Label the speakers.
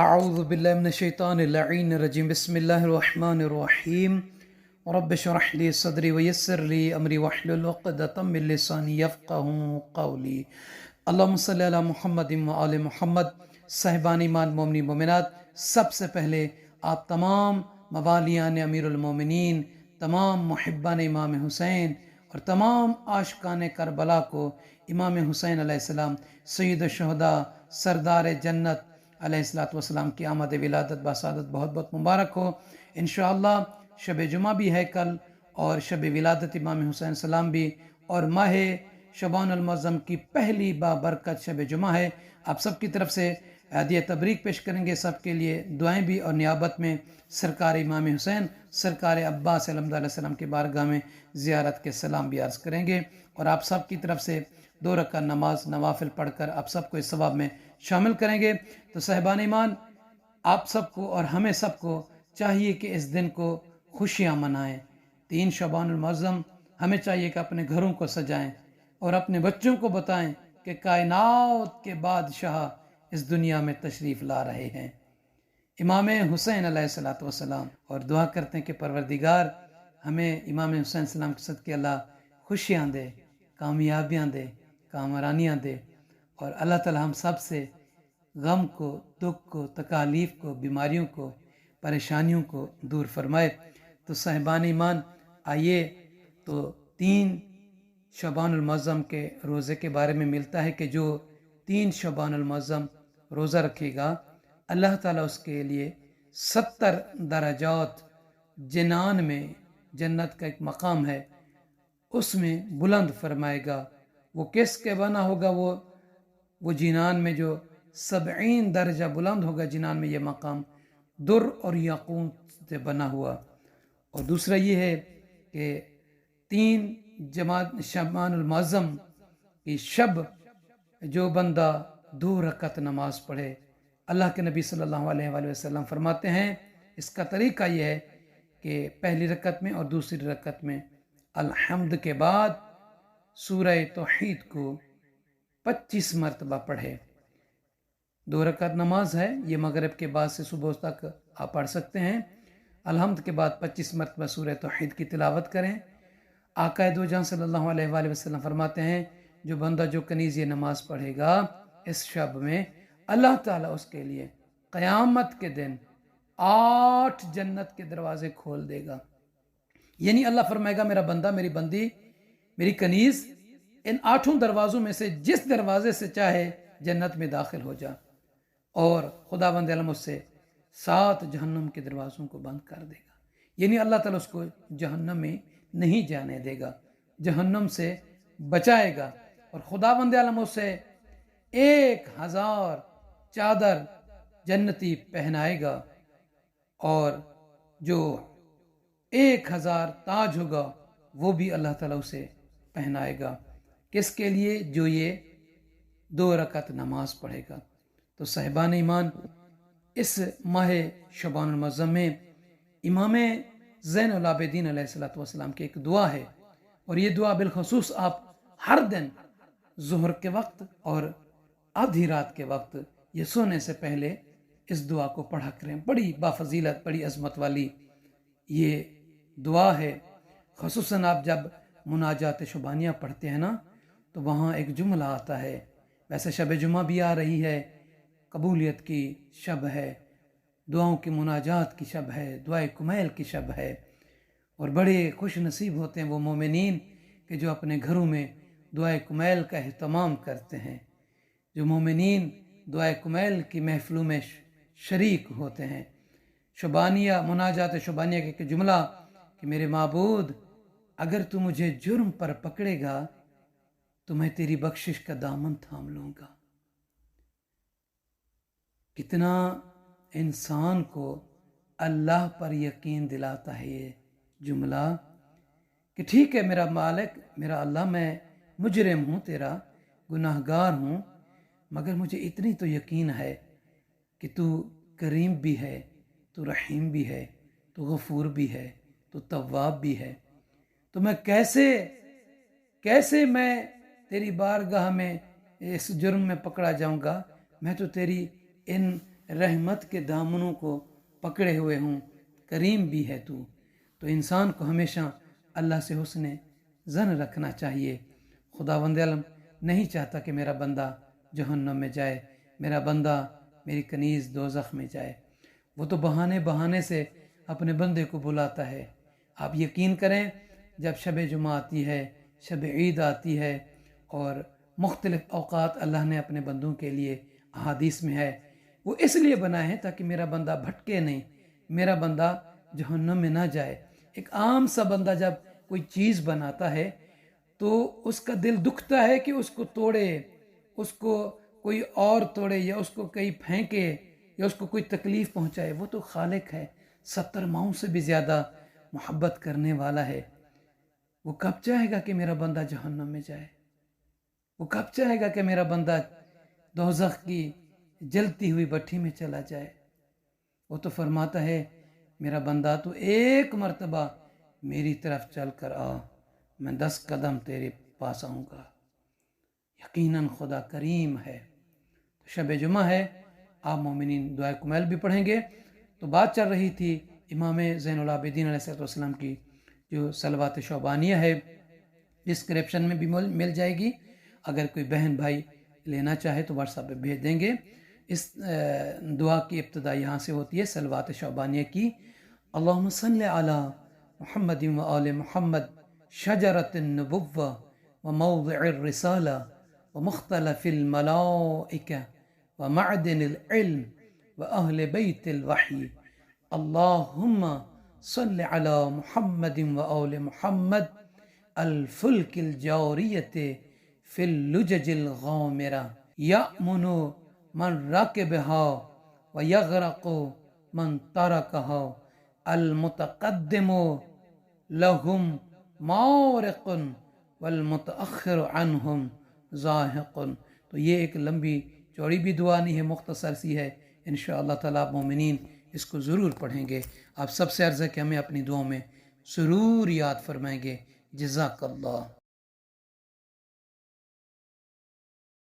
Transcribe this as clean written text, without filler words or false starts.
Speaker 1: اعوذ باللہ من الشیطان اللعین الرجیم بسم اللہ الرحمن الرحیم رب اشرح لی صدری ویسر لی امری واحلل عقدۃ من لسانی یفقہوا قولی اللہم صلی علی محمد وآل محمد۔ صاحبان ایمان مومنی مومنات، سب سے پہلے آپ تمام موالیان امیر المومنین، تمام محبان امام حسین اور تمام عاشقان کربلا کو امام حسین علیہ السلام سید الشہداء سردار جنت علیہ السلام کی آمد ولادت بسعادت بہت بہت مبارک ہو۔ انشاءاللہ شب جمعہ بھی ہے کل، اور شب ولادت امام حسین السلام بھی، اور ماہ شعبان المعظم کی پہلی بابرکت شب جمعہ ہے۔ آپ سب کی طرف سے ہدیہ تبریک پیش کریں گے، سب کے لیے دعائیں بھی، اور نیابت میں سرکار امام حسین سرکار عباس علیہ السلام کے بارگاہ میں زیارت کے سلام بھی عرض کریں گے، اور آپ سب کی طرف سے 2 رکعت نماز نوافل پڑھ کر آپ سب کو اس ثواب میں شامل کریں گے۔ تو صاحبان ایمان، آپ سب کو اور ہمیں سب کو چاہیے کہ اس دن کو خوشیاں منائیں۔ 3 شعبان المعظم ہمیں چاہیے کہ اپنے گھروں کو سجائیں اور اپنے بچوں کو بتائیں کہ کائنات کے بادشاہ اس دنیا میں تشریف لا رہے ہیں، امام حسین علیہ السلام، اور دعا کرتے ہیں کہ پروردگار ہمیں امام حسین السلام کے صدقے اللہ خوشیاں دے، کامیابیاں دے، کامرانیاں دے، اور اللہ تعالی ہم سب سے غم کو، دکھ کو، تکالیف کو، بیماریوں کو، پریشانیوں کو دور فرمائے۔ تو صاحبان ایمان، آئیے تو 3 شعبان المعظم کے روزے کے بارے میں ملتا ہے کہ جو 3 شعبان المعظم روزہ رکھے گا، اللہ تعالیٰ اس کے لیے 70 درجات جنان میں، جنت کا ایک مقام ہے، اس میں بلند فرمائے گا۔ وہ کس کے بنا ہوگا؟ وہ جنان میں جو 70 درجہ بلند ہوگا، جنان میں یہ مقام در اور یاقوت سے بنا ہوا۔ اور دوسرا یہ ہے کہ 3 شعبان المعظم کی شب جو بندہ 2 رکعت نماز پڑھے، اللہ کے نبی صلی اللہ علیہ وآلہ وسلم فرماتے ہیں، اس کا طریقہ یہ ہے کہ پہلی رکعت میں اور دوسری رکعت میں الحمد کے بعد سورہ توحید کو 25 مرتبہ پڑھے۔ 2 رکعت نماز ہے، یہ مغرب کے بعد سے صبح تک آپ پڑھ سکتے ہیں۔ الحمد کے بعد 25 مرتبہ سورہ توحید کی تلاوت کریں۔ آقا دو جہاں صلی اللہ علیہ وآلہ وسلم فرماتے ہیں، جو بندہ جو کنیز یہ نماز پڑھے گا اس شب میں، اللہ تعالیٰ اس کے لیے قیامت کے دن 8 جنت کے دروازے کھول دے گا۔ یعنی اللہ فرمائے گا، میرا بندہ، میری بندی، میری کنیز، ان 8 دروازوں میں سے جس دروازے سے چاہے جنت میں داخل ہو جا، اور خدا بند علم اس سے 7 جہنم کے دروازوں کو بند کر دے گا۔ یعنی اللہ تعالیٰ اس کو جہنم میں نہیں جانے دے گا، جہنم سے بچائے گا، اور خدا بند علم اس سے 1000 چادر جنتی پہنائے گا، اور جو 1000 تاج ہوگا وہ بھی اللہ تعالیٰ اسے پہنائے گا۔ کس کے لیے؟ جو یہ 2 رکعت نماز پڑھے گا۔ تو صاحبان ایمان، اس ماہ شعبان المعظم میں امام زین العابدین علیہ السلام کی ایک دعا ہے، اور یہ دعا بالخصوص آپ ہر دن ظہر کے وقت اور آدھی رات کے وقت یہ سونے سے پہلے اس دعا کو پڑھا کریں۔ بڑی بافضیلت، بڑی عظمت والی یہ دعا ہے۔ خصوصاً آپ جب مناجات شبانیہ پڑھتے ہیں نا، تو وہاں ایک جملہ آتا ہے، ویسے شب جمعہ بھی آ رہی ہے، قبولیت کی شب ہے، دعاؤں کی مناجات کی شب ہے، دعائے کمیل کی شب ہے، اور بڑے خوش نصیب ہوتے ہیں وہ مومنین کہ جو اپنے گھروں میں دعائے کمیل کا اہتمام کرتے ہیں، جو مومنین دعائے کمیل کی محفلوں میں شریک ہوتے ہیں۔ شبانیہ، مناجات شبانیہ کے جملہ کہ میرے معبود، اگر تو مجھے جرم پر پکڑے گا تو میں تیری بخشش کا دامن تھام لوں گا۔ کتنا انسان کو اللہ پر یقین دلاتا ہے یہ جملہ کہ ٹھیک ہے میرا مالک، میرا اللہ، میں مجرم ہوں، تیرا گناہ گار ہوں، مگر مجھے اتنی تو یقین ہے کہ تو کریم بھی ہے، تو رحیم بھی ہے، تو غفور بھی ہے، تو تواب بھی ہے۔ تو میں کیسے میں تیری بارگاہ میں اس جرم میں پکڑا جاؤں گا؟ میں تو تیری ان رحمت کے دامنوں کو پکڑے ہوئے ہوں، کریم بھی ہے تو انسان کو ہمیشہ اللہ سے حسن ظن رکھنا چاہیے۔ خداوند عالم نہیں چاہتا کہ میرا بندہ جہنم میں جائے، میرا بندہ میری کنیز دوزخ میں جائے۔ وہ تو بہانے سے اپنے بندے کو بلاتا ہے۔ آپ یقین کریں، جب شب جمعہ آتی ہے، شب عید آتی ہے، اور مختلف اوقات اللہ نے اپنے بندوں کے لیے احادیث میں ہے، وہ اس لیے بنا ہے تاکہ میرا بندہ بھٹکے نہیں، میرا بندہ جہنم میں نہ جائے۔ ایک عام سا بندہ جب کوئی چیز بناتا ہے تو اس کا دل دکھتا ہے کہ اس کو توڑے، اس کو کوئی اور توڑے، یا اس کو کہیں پھینکے، یا اس کو کوئی تکلیف پہنچائے۔ وہ تو خالق ہے، 70 ماؤں سے بھی زیادہ محبت کرنے والا ہے۔ وہ کب چاہے گا کہ میرا بندہ جہنم میں جائے؟ وہ کب چاہے گا کہ میرا بندہ دوزخ کی جلتی ہوئی بھٹی میں چلا جائے؟ وہ تو فرماتا ہے، میرا بندہ تو ایک مرتبہ میری طرف چل کر آ، میں 10 قدم تیرے پاس آؤں گا۔ یقیناً خدا کریم ہے۔ تو شب جمعہ ہے، آپ مومنین دعائے کمیل بھی پڑھیں گے۔ تو بات چل رہی تھی امام زین العابدین علیہ السلام کی جو صلوات شعبانیہ ہے، ڈسکرپشن میں بھی مل جائے گی، اگر کوئی بہن بھائی لینا چاہے تو واٹس ایپ پہ بھیج دیں گے۔ اس دعا کی ابتدا یہاں سے ہوتی ہے صلوات شعبانیہ کی۔ اللہم صلی علی محمد و آل محمد شجرۃ النبوہ و موضع الرسالہ و مختلف الملائکہ و معدن العلم و اہل بیت الوحی۔ اللہم صلی علی محمد و آل محمد الفلک الجاریۃ فی اللجج الغامرہ یأمن من راکبها و یغرق من ترکها المتقدم لهم مارق والمتأخر عنهم زاہق۔ تو یہ ایک لمبی چوڑی بھی دعا نہیں ہے، مختصر سی ہے۔ انشاءاللہ تعالیٰ آپ مومنین اس کو ضرور پڑھیں گے۔ آپ سب سے عرض ہے کہ ہمیں اپنی دعاؤں میں ضرور یاد فرمائیں گے۔ جزاک اللہ۔